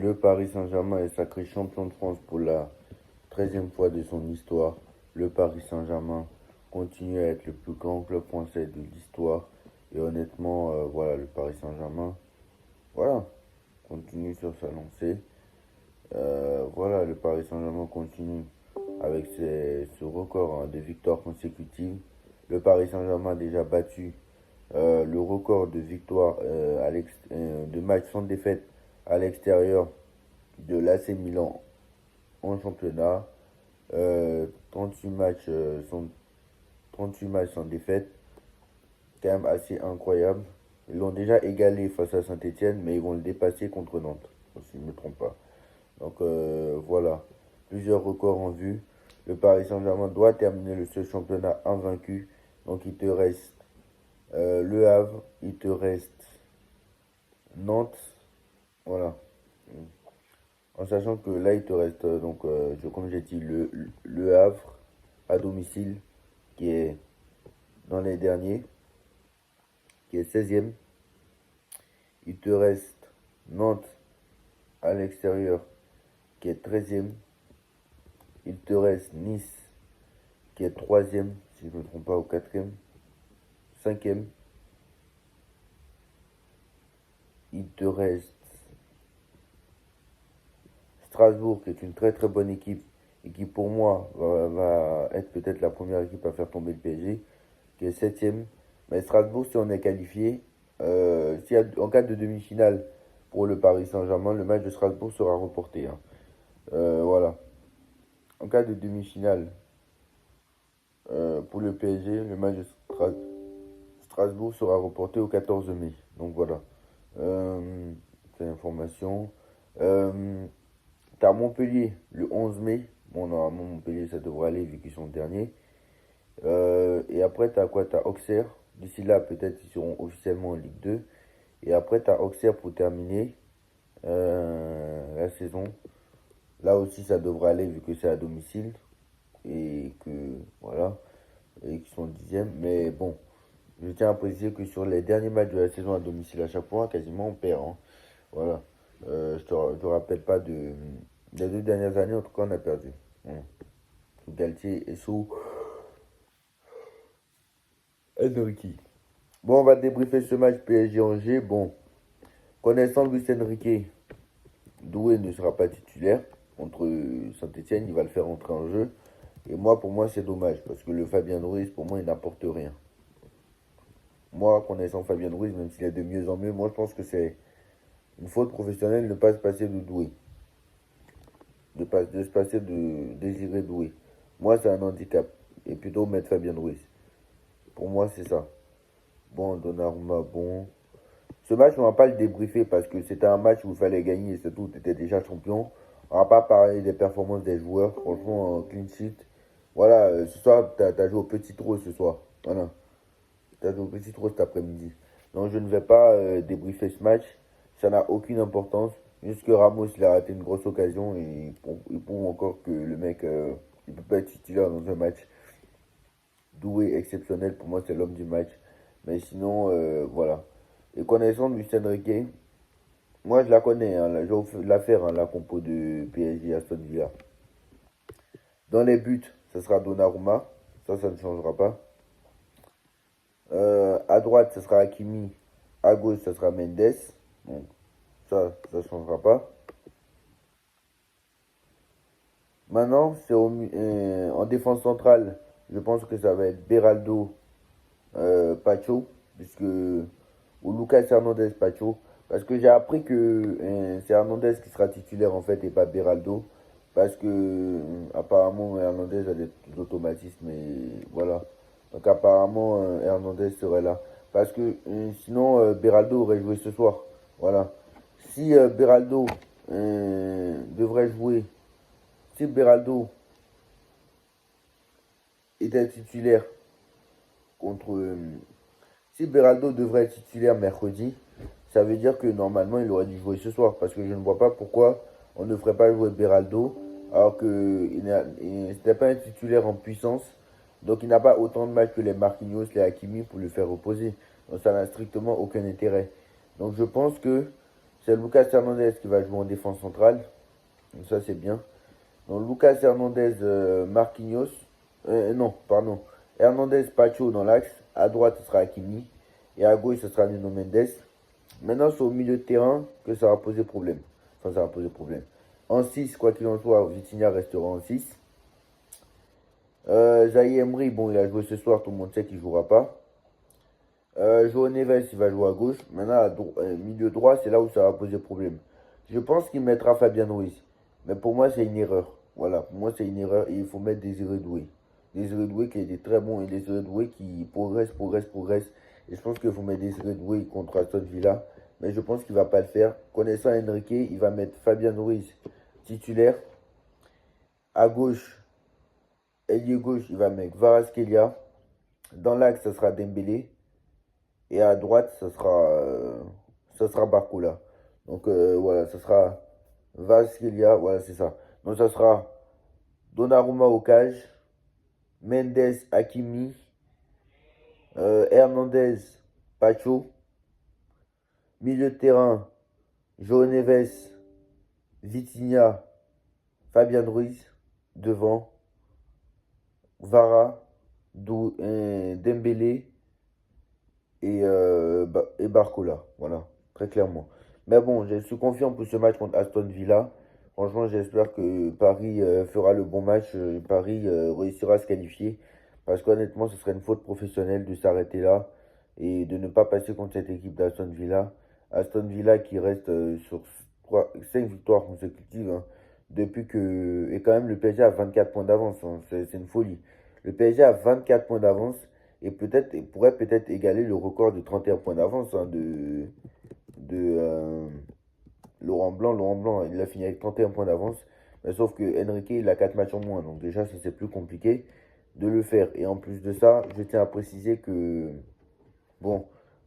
Le Paris Saint-Germain est sacré champion de France pour la 13e fois de son histoire. Le Paris Saint-Germain continue à être le plus grand club français de l'histoire. Et honnêtement, voilà, le Paris Saint-Germain, voilà, continue sur sa lancée. Voilà, le Paris Saint-Germain continue avec ce record de victoires consécutives. Le Paris Saint-Germain a déjà battu le record de victoires de matchs sans défaite à l'extérieur de l'AC Milan en championnat. 38 matchs, 38 matchs sans défaite, quand même assez incroyable. Ils l'ont déjà égalé face à Saint-Etienne, mais ils vont le dépasser contre Nantes, si je ne me trompe pas. Donc voilà, plusieurs records en vue. Le Paris Saint-Germain doit terminer le seul championnat invaincu. Donc il te reste Le Havre, il te reste Nantes, voilà. En sachant que là, il te reste, comme j'ai dit, le Havre à domicile, qui est dans les derniers, qui est 16e. Il te reste Nantes à l'extérieur, qui est 13e. Il te reste Nice, qui est 3e, si je ne me trompe pas, ou 4e. 5e. Il te reste Strasbourg, qui est une très très bonne équipe et qui pour moi va être peut-être la première équipe à faire tomber le PSG, qui est 7e. Mais Strasbourg, si on est qualifié, en cas de demi-finale pour le Paris Saint-Germain, le match de Strasbourg sera reporté, hein. Voilà. En cas de demi-finale pour le PSG, le match de Strasbourg sera reporté au 14 mai. Donc voilà. C'est l'information. T'as Montpellier le 11 mai. Bon, normalement, Montpellier, ça devrait aller vu qu'ils sont derniers. Et après, t'as quoi? T'as Auxerre. D'ici là, peut-être ils seront officiellement en Ligue 2. Et après, t'as Auxerre pour terminer la saison. Là aussi, ça devrait aller vu que c'est à domicile. Et que, voilà, et qu'ils sont 10e. Mais bon, je tiens à préciser que sur les derniers matchs de la saison à domicile, à chaque fois, quasiment, on perd, hein. Voilà. Je te rappelle pas des 2 dernières années, en tout cas, on a perdu. Voilà. Sous Galtier et sous Enrique. Bon, on va débriefer ce match PSG-Angers. Bon, connaissant Luis Enrique, Doué ne sera pas titulaire contre Saint-Etienne. Il va le faire entrer en jeu. Et moi, pour moi, c'est dommage parce que le Fabien Ruiz, pour moi, il n'apporte rien. Moi, connaissant Fabien Ruiz, même s'il est de mieux en mieux, moi, je pense que c'est une faute professionnelle de ne pas se passer de Doué. De se passer de Désiré Doué. Moi, c'est un handicap. Et plutôt mettre Fabien Ruiz. Pour moi, c'est ça. Bon, Donnarumma, bon. Ce match, on va pas le débriefer parce que c'était un match où il fallait gagner et c'est tout. Tu étais déjà champion. On va pas parler des performances des joueurs. Franchement, en clean sheet. Voilà, ce soir, tu as joué au petit trot ce soir. Voilà. Tu as joué au petit trot cet après-midi. Donc, je ne vais pas débriefer ce match. Ça n'a aucune importance. Juste que Ramos, il a raté une grosse occasion et il prouve encore que le mec, il peut pas être titulaire dans un match. Doué, exceptionnel. Pour moi, c'est l'homme du match. Mais sinon, voilà. Et connaissant Luis Enrique, moi je la connais, hein, je vais la faire, hein, la compo de PSG Aston Villa. Dans les buts, ce sera Donnarumma, ça ne changera pas. À droite, ce sera Hakimi, à gauche, ce sera Mendes, donc ça ne changera pas. Maintenant, en défense centrale, je pense que ça va être Beraldo, Pacho, puisque ou Lucas Hernandez Pacho, parce que j'ai appris que c'est Hernandez qui sera titulaire en fait et pas Beraldo, parce que apparemment Hernandez a des automatismes et voilà. Donc apparemment Hernandez serait là, parce que sinon Beraldo aurait joué ce soir, voilà. Si Beraldo devrait jouer, si Beraldo était titulaire contre si Beraldo devrait être titulaire mercredi, ça veut dire que normalement il aurait dû jouer ce soir. Parce que je ne vois pas pourquoi on ne ferait pas jouer Beraldo alors qu'il n'était pas un titulaire en puissance. Donc il n'a pas autant de matchs que les Marquinhos, les Hakimi pour le faire reposer. Donc ça n'a strictement aucun intérêt. Donc je pense que c'est Lucas Hernandez qui va jouer en défense centrale. Donc ça, c'est bien. Donc Lucas Hernandez, Marquinhos. Non, pardon. Hernandez, Pacho dans l'axe. À droite, ce sera Hakimi. Et à gauche, ce sera Nuno Mendes. Maintenant, c'est au milieu de terrain que ça va poser problème. Enfin, ça va poser problème. En 6, quoi qu'il en soit, Vitinha restera en 6. Zaï Emery, bon, il a joué ce soir, tout le monde sait qu'il ne jouera pas. João Neves, il va jouer à gauche. Maintenant, milieu droit, c'est là où ça va poser problème. Je pense qu'il mettra Fabien Ruiz. Mais pour moi, c'est une erreur. Voilà, pour moi, c'est une erreur. Et il faut mettre Désiré Doué. Désiré Doué qui est très bon et Désiré Doué qui progresse. Et je pense qu'il faut mettre Désiré Doué contre Aston Villa. Mais je pense qu'il ne va pas le faire. Connaissant Enrique, il va mettre Fabien Ruiz titulaire. À gauche, ailier gauche, il va mettre Kvaratskhelia. Dans l'axe, ça sera Dembélé. Et à droite, ça sera Barcola. Donc voilà, ça sera Vasquelia, voilà, c'est ça. Donc ça sera Donnarumma au cage, Mendes, Hakimi, Hernandez, Pacho, milieu de terrain, João Neves, Vitinha, Fabien Ruiz, devant, Vara, Dembélé, et Barcola. Voilà, très clairement. Mais bon, je suis confiant pour ce match contre Aston Villa. Franchement, j'espère que Paris fera le bon match. Paris réussira à se qualifier. Parce qu'honnêtement, ce serait une faute professionnelle de s'arrêter là et de ne pas passer contre cette équipe d'Aston Villa. Aston Villa qui reste sur 5 victoires consécutives, hein, depuis que. Et quand même, le PSG a 24 points d'avance, hein. C'est une folie. Le PSG a 24 points d'avance et peut-être pourrait peut-être égaler le record de 31 points d'avance, hein, de Laurent Blanc. Laurent Blanc, il a fini avec 31 points d'avance. Mais sauf que Enrique, il a 4 matchs en moins. Donc déjà, ça c'est plus compliqué de le faire. Et en plus de ça, je tiens à préciser que, bon,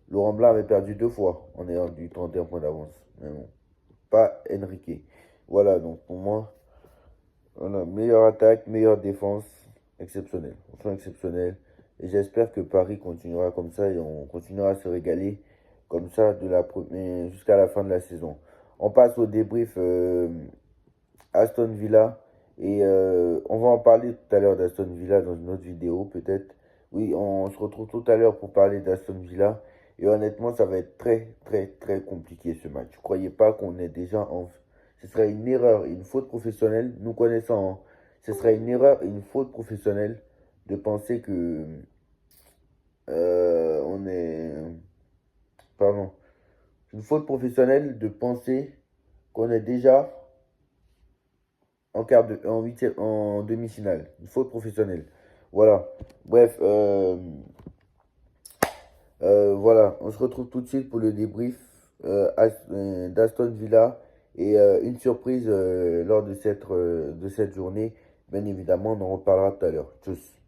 Laurent Blanc avait perdu 2 fois en ayant du 31 points d'avance. Mais bon, pas Enrique. Voilà, donc pour moi, voilà, meilleure attaque, meilleure défense, exceptionnel. Franchement exceptionnel. Et j'espère que Paris continuera comme ça et on continuera à se régaler comme ça jusqu'à la fin de la saison. On passe au débrief Aston Villa. Et on va en parler tout à l'heure d'Aston Villa dans une autre vidéo peut-être. Oui, on se retrouve tout à l'heure pour parler d'Aston Villa. Et honnêtement, ça va être très très très compliqué ce match. Ne croyez pas qu'on est déjà en... Ce serait une erreur, une faute professionnelle, nous connaissant, hein. Ce serait une erreur et une faute professionnelle de penser que on est... Pardon. Une faute professionnelle de penser qu'on est déjà en demi-finale. Une faute professionnelle. Voilà. Bref, voilà. On se retrouve tout de suite pour le débrief d'Aston Villa. Et une surprise lors de cette journée. Bien évidemment, on en reparlera tout à l'heure. Tchuss.